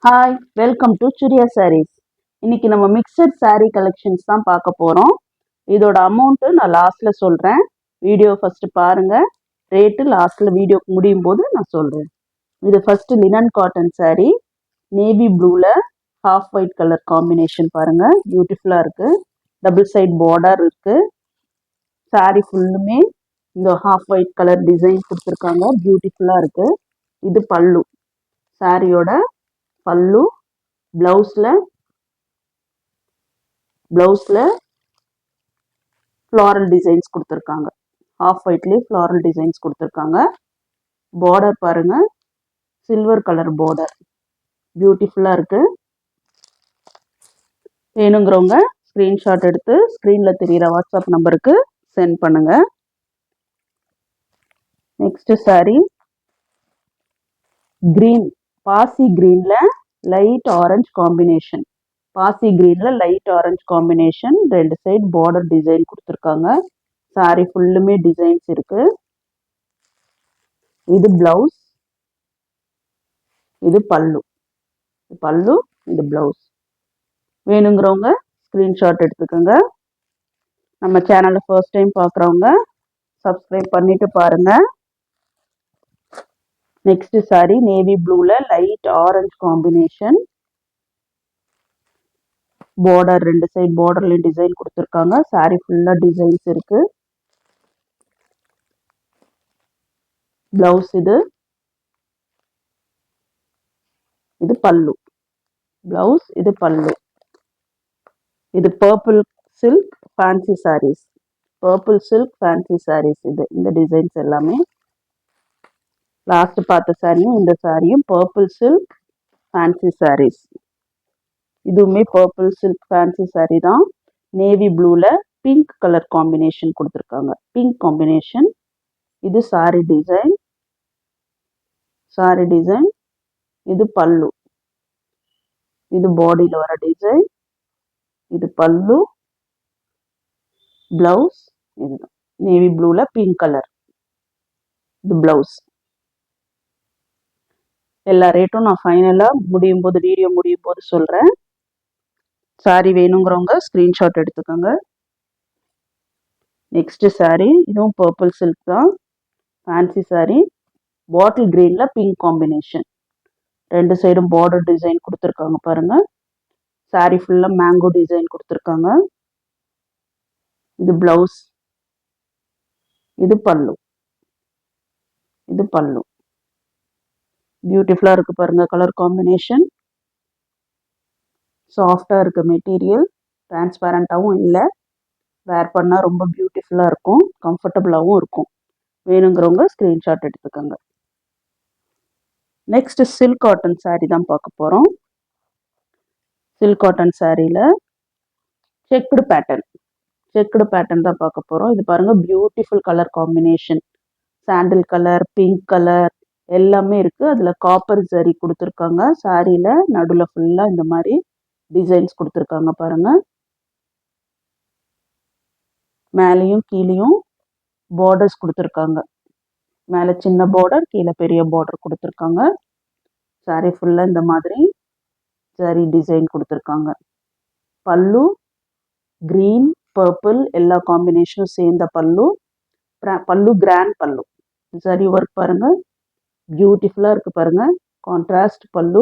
Hi, welcome to Suriya sarees. இன்னைக்கு நம்ம mixed saree collections தான் பார்க்க போகிறோம். இதோட அமௌண்ட்டு நான் லாஸ்ட்டில் சொல்கிறேன். வீடியோ ஃபஸ்ட்டு பாருங்கள். ரேட்டு லாஸ்ட்டில் வீடியோ முடியும் போது நான் சொல்கிறேன். இது first linen cotton saree. Navy ப்ளூவில் ஹாஃப் ஒயிட் கலர் காம்பினேஷன் பாருங்கள், பியூட்டிஃபுல்லாக இருக்குது. டபுள் சைட் பார்டர் இருக்குது. saree ஃபுல்லுமே இந்த ஹாஃப் ஒயிட் கலர் டிசைன் கொடுத்துருக்காங்க, பியூட்டிஃபுல்லாக இருக்குது. இது பல்லு, சாரியோட பல்லு. ப்ளவுஸில் ஃப்ளாரல் டிசைன்ஸ் கொடுத்துருக்காங்க. ஹாஃப் ஒயிட்லேயே ஃப்ளாரல் டிசைன்ஸ் கொடுத்துருக்காங்க. பார்டர் பாருங்கள், சில்வர் கலர் பார்டர், பியூட்டிஃபுல்லாக இருக்குது. வேணுங்கிறவங்க ஸ்க்ரீன்ஷாட் எடுத்து ஸ்க்ரீனில் தெரிகிற வாட்ஸ்அப் நம்பருக்கு சென்ட் பண்ணுங்கள். நெக்ஸ்ட்டு saree க்ரீன், பாசி க்ரீனில் லைட் ஆரஞ்சு காம்பினேஷன். பாசி க்ரீனில் லைட் ஆரஞ்சு காம்பினேஷன். ரெண்டு சைடு பார்டர் டிசைன் கொடுத்துருக்காங்க. saree ஃபுல்லுமே டிசைன்ஸ் இருக்குது. இது ப்ளவுஸ், இது பல்லு. இது ப்ளவுஸ். வேணுங்கிறவங்க ஸ்க்ரீன்ஷாட் எடுத்துக்கோங்க. நம்ம சேனலை ஃபர்ஸ்ட் டைம் பார்க்குறவங்க சப்ஸ்கிரைப் பண்ணிட்டு பாருங்கள். நெக்ஸ்ட் saree நேவி ப்ளூவில் லைட் ஆரஞ்சு காம்பினேஷன். பார்டர் ரெண்டு சைடு பார்டர்லேயும் டிசைன் கொடுத்துருக்காங்க. saree ஃபுல்லாக டிசைன்ஸ் இருக்கு. ப்ளவுஸ் இது பல்லு. ப்ளவுஸ் இது பல்லு. இது purple silk fancy sarees. Purple silk fancy sarees. இந்த டிசைன்ஸ் எல்லாமே லாஸ்ட் பார்த்த சாரியும் இந்த சாரியும் பர்பிள் சில்க் ஃபேன்சி sarees. இதுவுமே பர்பிள் சில்க் ஃபேன்சி saree தான். நேவி ப்ளூவில் பிங்க் கலர் காம்பினேஷன் கொடுத்துருக்காங்க. Pink combination. இது saree டிசைன். இது பல்லு. இது பாடியில் வர டிசைன். இது பல்லு. ப்ளவுஸ் இதுதான் நேவி ப்ளூவில் பிங்க் கலர். இது ப்ளவுஸ். எல்லா ரேட்டும் நான் ஃபைனலாக வீடியோ முடியும் போது சொல்கிறேன். saree வேணுங்கிறவங்க ஸ்க்ரீன்ஷாட் எடுத்துக்கோங்க. நெக்ஸ்ட் saree இதுவும் பர்பிள் சில்க் தான், ஃபேன்சி saree. பாட்டில் கிரீனில் பிங்க் காம்பினேஷன். ரெண்டு சைடும் பார்டர் டிசைன் கொடுத்துருக்காங்க பாருங்கள். saree ஃபுல்லாக மேங்கோ டிசைன் கொடுத்துருக்காங்க. இது ப்ளவுஸ். இது பல்லு. பியூட்டிஃபுல்லாக இருக்குது பாருங்கள். கலர் காம்பினேஷன் சாஃப்டாக இருக்குது. மெட்டீரியல் டிரான்ஸ்பேரண்ட்டாகவும் இல்லை. வேர் பண்ணால் ரொம்ப பியூட்டிஃபுல்லாக இருக்கும், கம்ஃபர்டபுளாகவும் இருக்கும். வேணுங்கிறவங்க ஸ்க்ரீன்ஷாட் எடுத்துக்கோங்க. நெக்ஸ்ட் சில்க் காட்டன் saree தான் பார்க்க போகிறோம். சில்க் காட்டன் சாரியில் செக்குடு பேட்டர்ன் தான் பார்க்க போகிறோம். இது பாருங்கள், பியூட்டிஃபுல் கலர் காம்பினேஷன். சாண்டில் கலர், பிங்க் கலர் எல்லாமே இருக்குது. அதில் காப்பர் ஜரி கொடுத்துருக்காங்க. சாரியில் நடுவில் ஃபுல்லாக இந்த மாதிரி டிசைன்ஸ் கொடுத்துருக்காங்க பாருங்கள். மேலேயும் கீழேயும் பார்டர்ஸ் கொடுத்துருக்காங்க. மேலே சின்ன பார்டர், கீழே பெரிய பார்டர் கொடுத்துருக்காங்க. saree ஃபுல்லாக இந்த மாதிரி ஜரி டிசைன் கொடுத்துருக்காங்க. பல்லு க்ரீன், பர்பிள் எல்லா காம்பினேஷனும் சேர்ந்த பல்லு. கிராண்ட் பல்லு. ஜரி ஒர்க் பாருங்கள், பியூட்டிஃபுல்லாக இருக்குது பாருங்கள். Contrast pallu.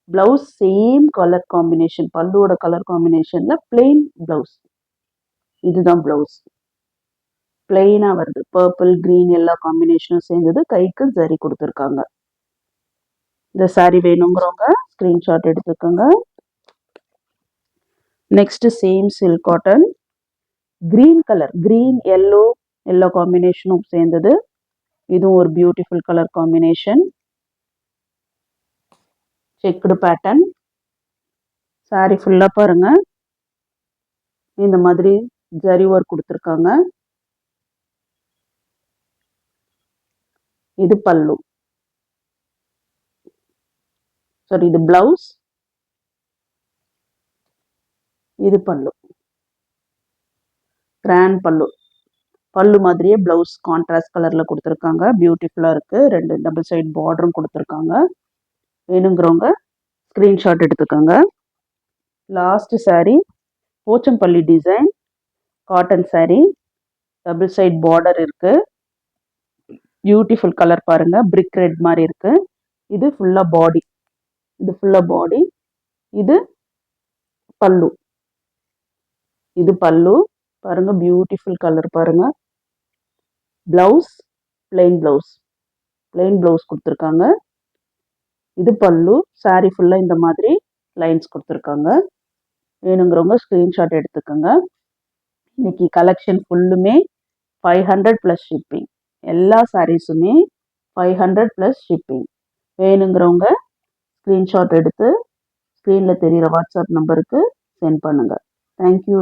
Blouse same colour combination. பல்லுவோட கலர் காம்பினேஷனில் பிளெயின் ப்ளவுஸ். இதுதான் ப்ளவுஸ். பிளெயினாக வருது. பர்பிள் க்ரீன் எல்லா காம்பினேஷனும் சேர்ந்தது. கைக்கு ஜரி கொடுத்துருக்காங்க. இந்த saree வேணுங்கிறவங்க ஸ்க்ரீன்ஷாட் எடுத்துக்கோங்க. Next same silk cotton. Green colour, green yellow காம்பினேஷனும் சேர்ந்தது. இதுவும் ஒரு beautiful colour combination. Checked pattern. saree ஃபுல்லாக பாருங்கள், இந்த மாதிரி ஜரி ஒர்க் கொடுத்துருக்காங்க. இது பல்லு. இது ப்ளவுஸ். இது பல்லு. கிராண்ட் பல்லு மாதிரியே ப்ளவுஸ் கான்ட்ராஸ்ட் கலரில் கொடுத்துருக்காங்க. பியூட்டிஃபுல்லாக இருக்குது. ரெண்டு டபுள் சைட் பார்டரும் கொடுத்துருக்காங்க. வேணுங்கிறவங்க ஸ்க்ரீன்ஷாட் எடுத்துக்கோங்க. Last saree Pochampalli design cotton saree, double side border இருக்கு. பியூட்டிஃபுல் கலர் பாருங்க, பிரிக் ரெட் மாதிரி இருக்கு. இது ஃபுல்லா பாடி, இது பல்லு, பாருங்க, பியூட்டிஃபுல் கலர் பாருங்க. பிளவுஸ் பிளெயின் பிளவுஸ் கொடுத்துருக்காங்க. இது பல்லு. saree ஃபுல்லா இந்த மாதிரி லைன்ஸ் கொடுத்துருக்காங்க. வேணுங்கிறவங்க ஸ்க்ரீன்ஷாட் எடுத்துக்கோங்க. இன்னைக்கு கலெக்ஷன் ஃபுல்லுமே 500 ப்ளஸ் ஷிப்பிங். எல்லா சாரீஸுமே 500 ப்ளஸ் ஷிப்பிங். வேணுங்கிறவங்க ஸ்க்ரீன்ஷாட் எடுத்து ஸ்க்ரீனில் தெரிகிற வாட்ஸ்அப் நம்பருக்கு சென்ட் பண்ணுங்கள். தேங்க்யூ.